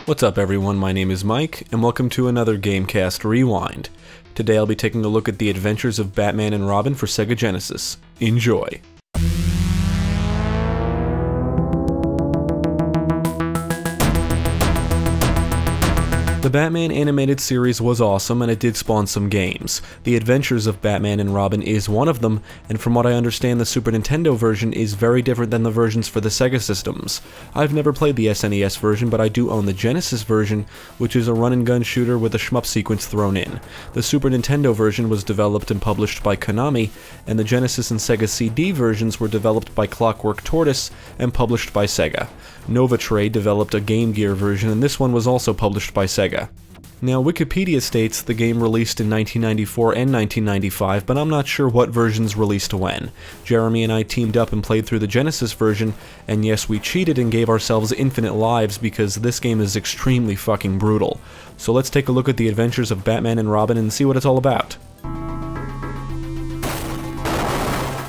What's up everyone, my name is Mike, and welcome to another GameCast Rewind. Today I'll be taking a look at the adventures of Batman and Robin for Sega Genesis. Enjoy! The Batman animated series was awesome and it did spawn some games. The Adventures of Batman and Robin is one of them, and from what I understand the Super Nintendo version is very different than the versions for the Sega systems. I've never played the SNES version, but I do own the Genesis version, which is a run-and-gun shooter with a shmup sequence thrown in. The Super Nintendo version was developed and published by Konami, and the Genesis and Sega CD versions were developed by Clockwork Tortoise and published by Sega. Nova Trade developed a Game Gear version, and this one was also published by Sega. Now, Wikipedia states the game released in 1994 and 1995, but I'm not sure what versions released when. Jeremy and I teamed up and played through the Genesis version, and yes, we cheated and gave ourselves infinite lives because this game is extremely fucking brutal. So let's take a look at the adventures of Batman and Robin and see what it's all about.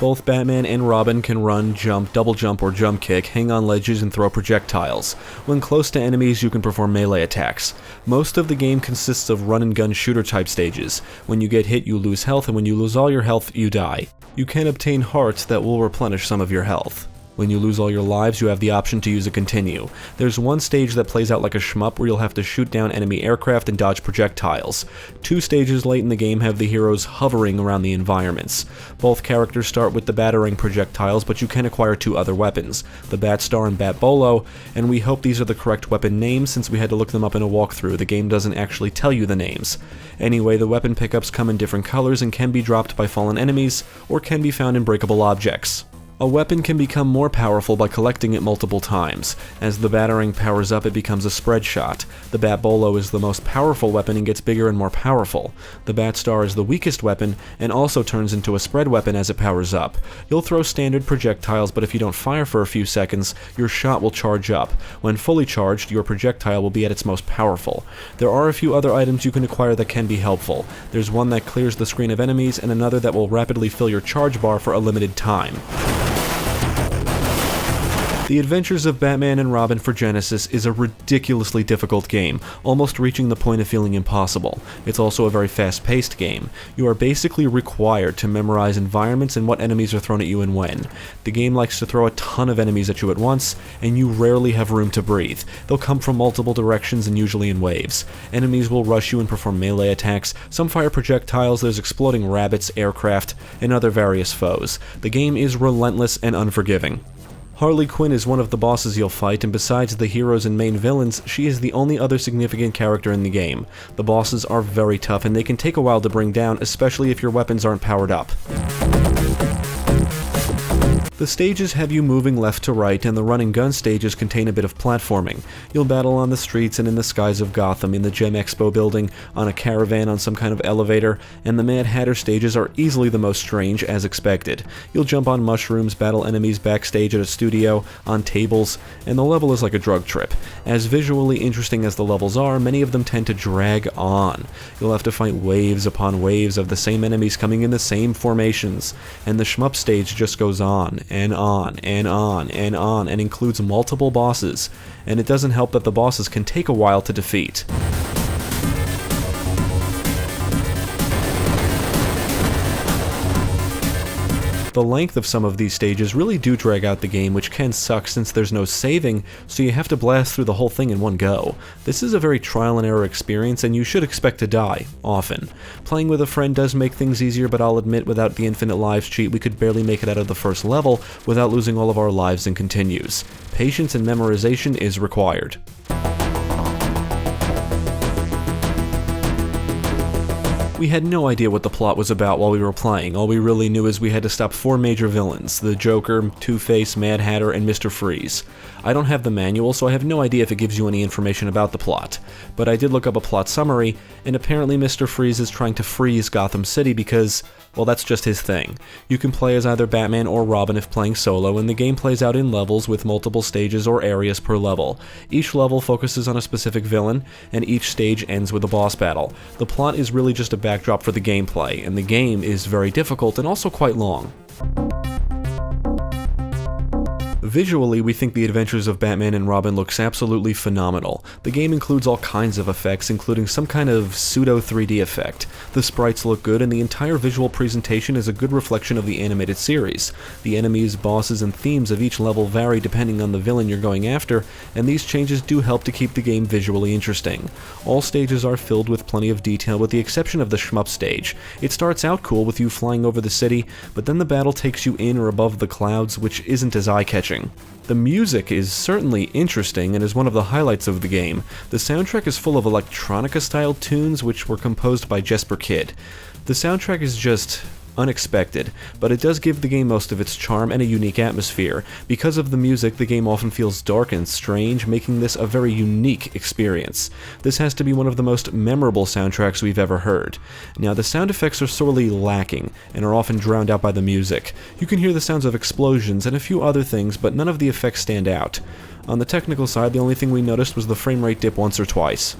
Both Batman and Robin can run, jump, double jump, or jump kick, hang on ledges, and throw projectiles. When close to enemies, you can perform melee attacks. Most of the game consists of run-and-gun shooter type stages. When you get hit, you lose health, and when you lose all your health, you die. You can obtain hearts that will replenish some of your health. When you lose all your lives, you have the option to use a continue. There's one stage that plays out like a shmup where you'll have to shoot down enemy aircraft and dodge projectiles. Two stages late in the game have the heroes hovering around the environments. Both characters start with the battering projectiles, but you can acquire two other weapons, the Batstar and Batbolo, and we hope these are the correct weapon names since we had to look them up in a walkthrough. The game doesn't actually tell you the names. Anyway, the weapon pickups come in different colors and can be dropped by fallen enemies, or can be found in breakable objects. A weapon can become more powerful by collecting it multiple times. As the battering powers up, it becomes a spread shot. The Batbolo is the most powerful weapon and gets bigger and more powerful. The Batstar is the weakest weapon and also turns into a spread weapon as it powers up. You'll throw standard projectiles, but if you don't fire for a few seconds, your shot will charge up. When fully charged, your projectile will be at its most powerful. There are a few other items you can acquire that can be helpful. There's one that clears the screen of enemies and another that will rapidly fill your charge bar for a limited time. The Adventures of Batman and Robin for Genesis is a ridiculously difficult game, almost reaching the point of feeling impossible. It's also a very fast-paced game. You are basically required to memorize environments and what enemies are thrown at you and when. The game likes to throw a ton of enemies at you at once, and you rarely have room to breathe. They'll come from multiple directions and usually in waves. Enemies will rush you and perform melee attacks, some fire projectiles, there's exploding rabbits, aircraft, and other various foes. The game is relentless and unforgiving. Harley Quinn is one of the bosses you'll fight, and besides the heroes and main villains, she is the only other significant character in the game. The bosses are very tough, and they can take a while to bring down, especially if your weapons aren't powered up. The stages have you moving left to right, and the run-and-gun stages contain a bit of platforming. You'll battle on the streets and in the skies of Gotham, in the Gem Expo building, on a caravan on some kind of elevator, and the Mad Hatter stages are easily the most strange, as expected. You'll jump on mushrooms, battle enemies backstage at a studio, on tables, and the level is like a drug trip. As visually interesting as the levels are, many of them tend to drag on. You'll have to fight waves upon waves of the same enemies coming in the same formations, and the shmup stage just goes on and on and on and on and includes multiple bosses, and it doesn't help that the bosses can take a while to defeat. The length of some of these stages really do drag out the game, which can suck since there's no saving, so you have to blast through the whole thing in one go. This is a very trial and error experience, and you should expect to die, often. Playing with a friend does make things easier, but I'll admit without the infinite lives cheat, we could barely make it out of the first level without losing all of our lives and continues. Patience and memorization is required. We had no idea what the plot was about while we were playing. All we really knew is we had to stop four major villains, the Joker, Two-Face, Mad Hatter, and Mr. Freeze. I don't have the manual, so I have no idea if it gives you any information about the plot. But I did look up a plot summary, and apparently Mr. Freeze is trying to freeze Gotham City because, well, that's just his thing. You can play as either Batman or Robin if playing solo, and the game plays out in levels with multiple stages or areas per level. Each level focuses on a specific villain, and each stage ends with a boss battle. The plot is really just a backdrop for the gameplay, and the game is very difficult and also quite long. Visually, we think The Adventures of Batman and Robin looks absolutely phenomenal. The game includes all kinds of effects, including some kind of pseudo 3D effect. The sprites look good, and the entire visual presentation is a good reflection of the animated series. The enemies, bosses, and themes of each level vary depending on the villain you're going after, and these changes do help to keep the game visually interesting. All stages are filled with plenty of detail, with the exception of the shmup stage. It starts out cool with you flying over the city, but then the battle takes you in or above the clouds, which isn't as eye-catching. The music is certainly interesting and is one of the highlights of the game. The soundtrack is full of electronica-style tunes which were composed by Jesper Kyd. The soundtrack is just unexpected, but it does give the game most of its charm and a unique atmosphere. Because of the music, the game often feels dark and strange, making this a very unique experience. This has to be one of the most memorable soundtracks we've ever heard. Now, the sound effects are sorely lacking, and are often drowned out by the music. You can hear the sounds of explosions and a few other things, but none of the effects stand out. On the technical side, the only thing we noticed was the frame rate dip once or twice.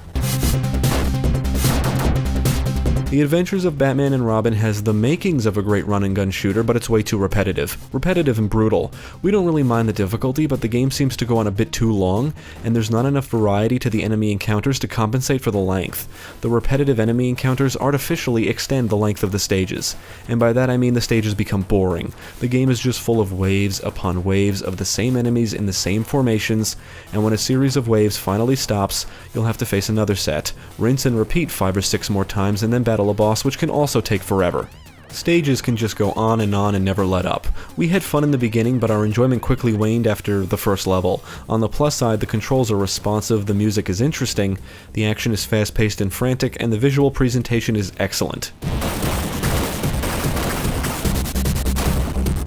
The Adventures of Batman and Robin has the makings of a great run-and-gun shooter, but it's way too repetitive. Repetitive and brutal. We don't really mind the difficulty, but the game seems to go on a bit too long, and there's not enough variety to the enemy encounters to compensate for the length. The repetitive enemy encounters artificially extend the length of the stages, and by that I mean the stages become boring. The game is just full of waves upon waves of the same enemies in the same formations, and when a series of waves finally stops, you'll have to face another set, rinse and repeat 5 or 6 more times, and then battle a boss, which can also take forever. Stages can just go on and never let up. We had fun in the beginning, but our enjoyment quickly waned after the first level. On the plus side, the controls are responsive, the music is interesting, the action is fast-paced and frantic, and the visual presentation is excellent.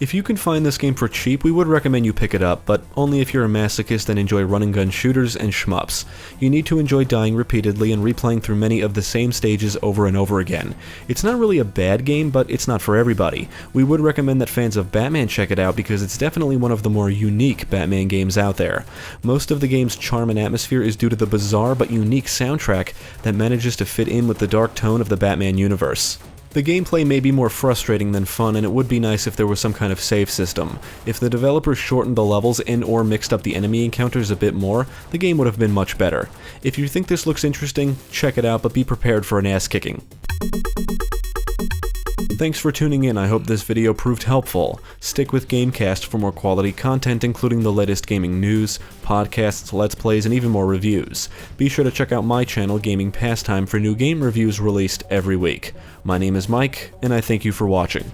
If you can find this game for cheap, we would recommend you pick it up, but only if you're a masochist and enjoy run-and-gun shooters and shmups. You need to enjoy dying repeatedly and replaying through many of the same stages over and over again. It's not really a bad game, but it's not for everybody. We would recommend that fans of Batman check it out because it's definitely one of the more unique Batman games out there. Most of the game's charm and atmosphere is due to the bizarre but unique soundtrack that manages to fit in with the dark tone of the Batman universe. The gameplay may be more frustrating than fun, and it would be nice if there was some kind of save system. If the developers shortened the levels and/or mixed up the enemy encounters a bit more, the game would have been much better. If you think this looks interesting, check it out, but be prepared for an ass-kicking. Thanks for tuning in. I hope this video proved helpful. Stick with GameCast for more quality content, including the latest gaming news, podcasts, let's plays, and even more reviews. Be sure to check out my channel, Gaming Pastime, for new game reviews released every week. My name is Mike, and I thank you for watching.